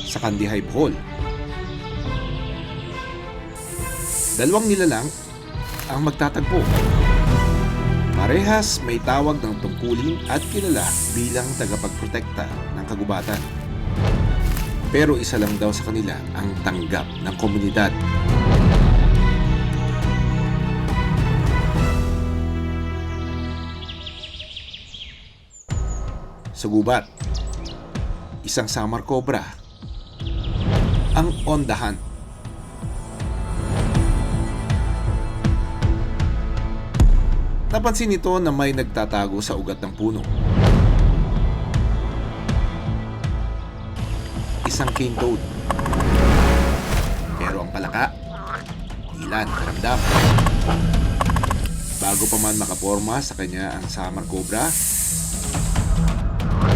sa Kandy Hive Hall. Dalawang nilalang ang magtatagpo. Parehas may tawag ng tungkulin at kilala bilang tagapagprotekta ng kagubatan. Pero isa lang daw sa kanila ang tanggap ng komunidad. Sa gubat, isang Samar Cobra ang on the hunt. Napansin nito na may nagtatago sa ugat ng puno. Isang cane toad. Pero ang palaka, tila nakaramdam. Bago pa man makaporma sa kanya ang Samar Cobra,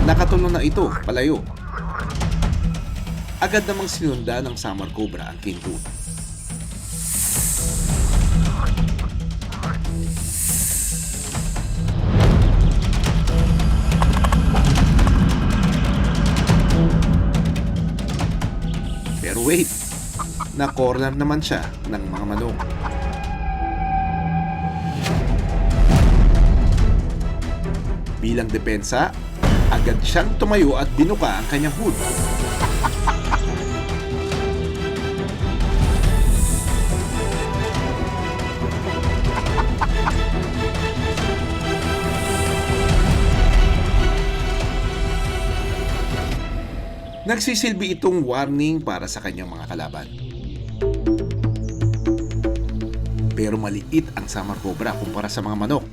nakatulong na ito palayo. Agad namang sinunda ng Samar Cobra ang cane toad. Pero wait, na-corner naman siya ng mga manok. Bilang depensa, agad siyang tumayo at binuka ang kanyang hood. Nagsisilbi itong warning para sa kanyang mga kalaban. Pero maliit ang Samar Cobra kumpara sa mga manok.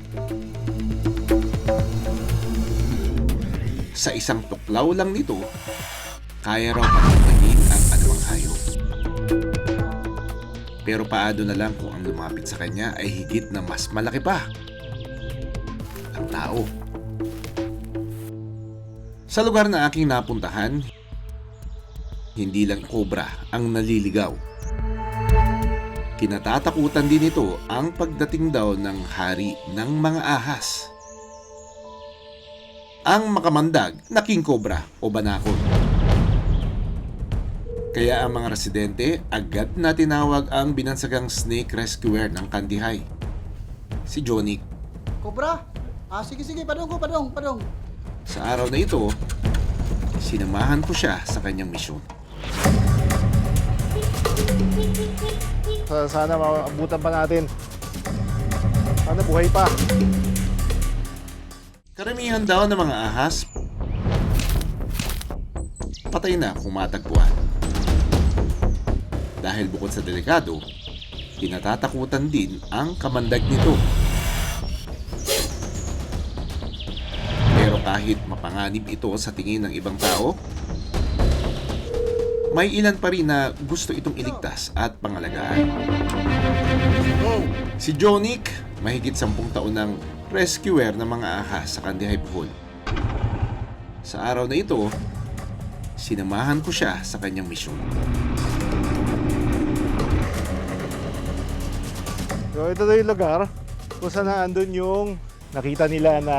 Sa isang tuklaw lang nito, kaya raw patanggalin ang anumang hayop. Pero paado na lang kung ang lumapit sa kanya ay higit na mas malaki pa. Ang tao. Sa lugar na aking napuntahan, hindi lang cobra ang naliligaw. Kinatatakutan din ito ang pagdating daw ng hari ng mga ahas. Ang makamandag na king cobra o banakon. Kaya ang mga residente agad na tinawag ang binansagang snake rescuer ng Kandy Hive, si Johnny. Cobra? Sige, padong. Sa araw na ito, sinamahan ko siya sa kanyang misyon. Sana maabutan pa natin. Sana buhay pa. Karamihan daw ng mga ahas patay na kung matagpuan. Dahil bukod sa delikado, kinatatakutan din ang kamandag nito. Pero kahit mapanganib ito sa tingin ng ibang tao, may ilan pa rin na gusto itong iligtas at pangalagaan. Si Jonic, mahigit 10 taon ng rescuer ng mga ahas sa Kandy Hive Hall. Sa araw na ito, sinamahan ko siya sa kanyang misyon. So ito na yung lugar kung saan naandun yung nakita nila na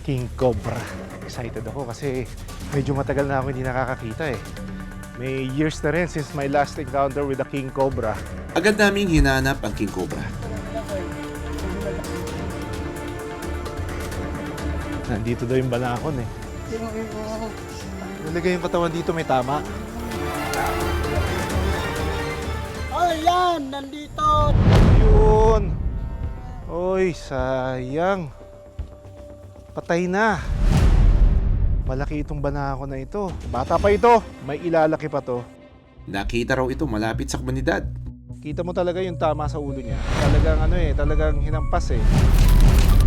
king cobra. Excited ako kasi medyo matagal na ako hindi nakakakita eh. May years na rin since my last encounter with the king cobra. Agad naming hinanap ang king cobra. Nandito daw yung banakon eh. Nalagay yung katawan dito, may tama. Yan! Nandito! Yun! Oy, sayang. Patay na. Malaki itong banakon na ito. Bata pa ito. May ilalaki pa to. Nakita raw ito malapit sa komunidad. Kita mo talaga yung tama sa ulo niya. Talagang talagang hinampas eh.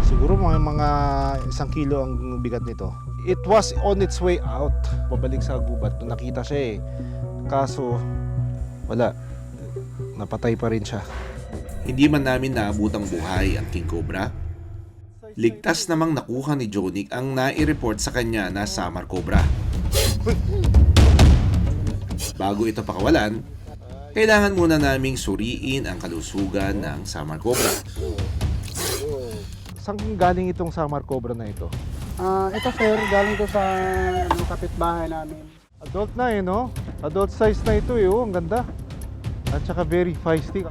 Siguro mga 1 kilo ang bigat nito. It was on its way out. Pabalik sa gubat. Nakita siya eh. Kaso, wala. Napatay pa rin siya. Hindi man namin naabutang buhay ang king cobra. Ligtas namang nakuha ni Jonic ang nai-report sa kanya na Samar Cobra. Bago ito pakawalan, kailangan muna naming suriin ang kalusugan ng Samar Cobra. Saan galing itong Samar Cobra na ito? Ito sir, galing to sa kapitbahay namin. Adult na eh, no? Adult size na ito eh, oh, ang ganda. At saka very feisty.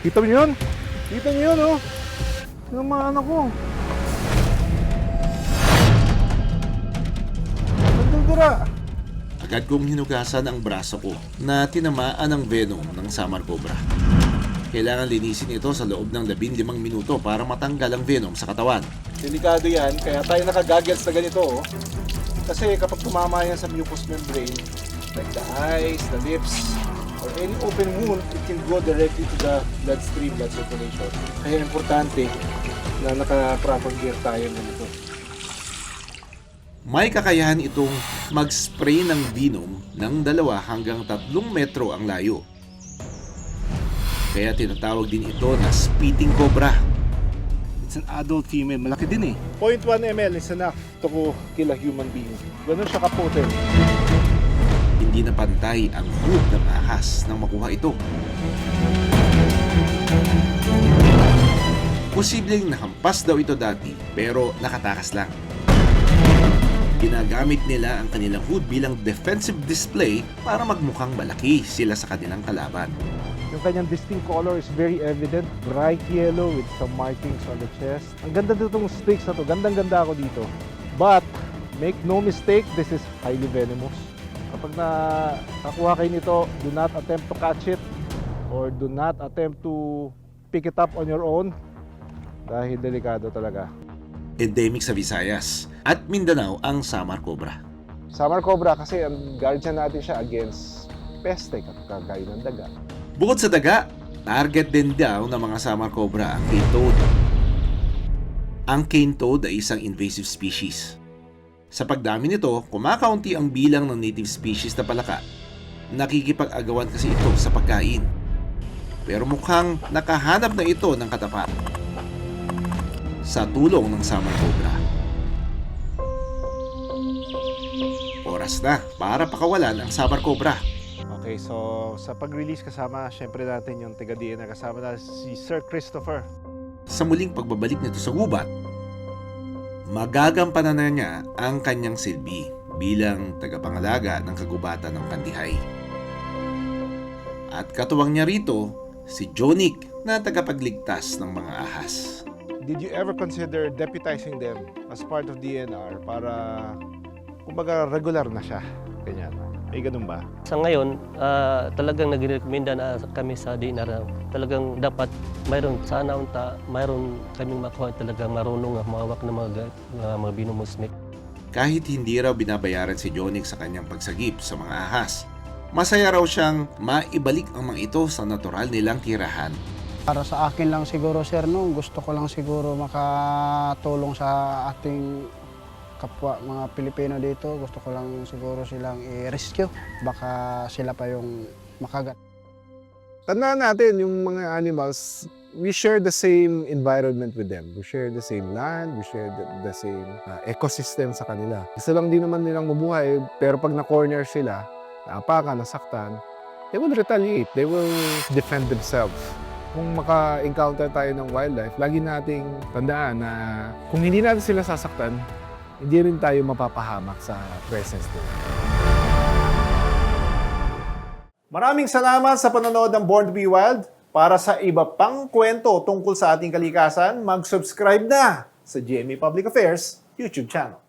Kita mo yun? Kita niyo yun, oh. Yung mga anak ko. Nagdudura. Agad kong hinugasan ang braso ko na tinamaan ng venom ng Samar Cobra. Kailangan linisin ito sa loob ng 15 minuto para matanggal ang venom sa katawan. Delikado yan, kaya tayo naka-goggles na ganito, oh. Kasi kapag tumama yan sa mucous membrane, like the eyes, the lips, or any open wound, it can go directly to the bloodstream, blood circulation. Kaya importante na naka-proper gear tayo ganito. May kakayahan itong mag-spray ng venom ng 2 hanggang 3 metro ang layo. Kaya tinatawag din ito na spitting cobra. It's an adult female, malaki din eh. 0.1 ml is enough to kill a human being. Ganun siya kapotent. Hindi na pantay ang hood ng ahas nang makuha ito. Posibleng nahampas daw ito dati pero nakatakas lang. Ginagamit nila ang kanilang hood bilang defensive display para magmukhang malaki sila sa kanilang kalaban. Yung kanyang distinct color is very evident, bright yellow with some markings on the chest. Ang ganda nitong stakes na to, gandang-ganda ako dito. But, make no mistake, this is highly venomous. Kapag nakakuha kayo nito, do not attempt to catch it or do not attempt to pick it up on your own dahil delikado talaga. Endemic sa Visayas at Mindanao ang Samar Cobra. Samar Cobra kasi ang guardian natin siya against peste, kagaya ng daga. Bukod sa daga, target din daw ng mga Samar Cobra ang cane toad. Ang cane toad ay isang invasive species. Sa pagdami nito, kumakaunti ang bilang ng native species na palaka. Nakikipag-agawan kasi ito sa pagkain. Pero mukhang nakahanap na ito ng katapat sa tulong ng Samar Cobra. Oras na para pakawalan ang Samar Cobra. Okay, so sa pag-release kasama, syempre natin yung taga-DNA kasama na si Sir Christopher. Sa muling pagbabalik nito sa gubat, magagampanan na niya ang kanyang silbi bilang tagapangalaga ng kagubatan ng Pandihay. At katuwang niya rito, si Jonik na tagapagligtas ng mga ahas. Did you ever consider deputizing them as part of DNR para kumbaga regular na siya? Ganyan. May ganun ba? Sa ngayon, talagang nagrekomenda na kami sa DNR na talagang dapat mayroon sana unta, mayroon kaming makuha talagang marunong mawak ng mga binumusnik. Kahit hindi raw binabayaran si Jonik sa kanyang pagsagip sa mga ahas, masaya raw siyang maibalik ang mga ito sa natural nilang tirahan. Para sa akin lang siguro, sir, no, gusto ko lang siguro makatulong sa ating kapwa mga Pilipino dito. Gusto ko lang siguro silang i-rescue. Baka sila pa yung makagat. Tandaan natin, yung mga animals, we share the same environment with them. We share the same land, we share the same ecosystem sa kanila. Gusto lang din naman nilang mabuhay, pero pag na-corner sila, naapakan, nasaktan, they will retaliate, they will defend themselves. Kung maka-encounter tayo ng wildlife, lagi nating tandaan na kung hindi natin sila sasaktan, hindi rin tayo mapapahamak sa presence nila. Maraming salamat sa panonood ng Born to be Wild. Para sa iba pang kwento tungkol sa ating kalikasan, mag-subscribe na sa GMA Public Affairs YouTube channel.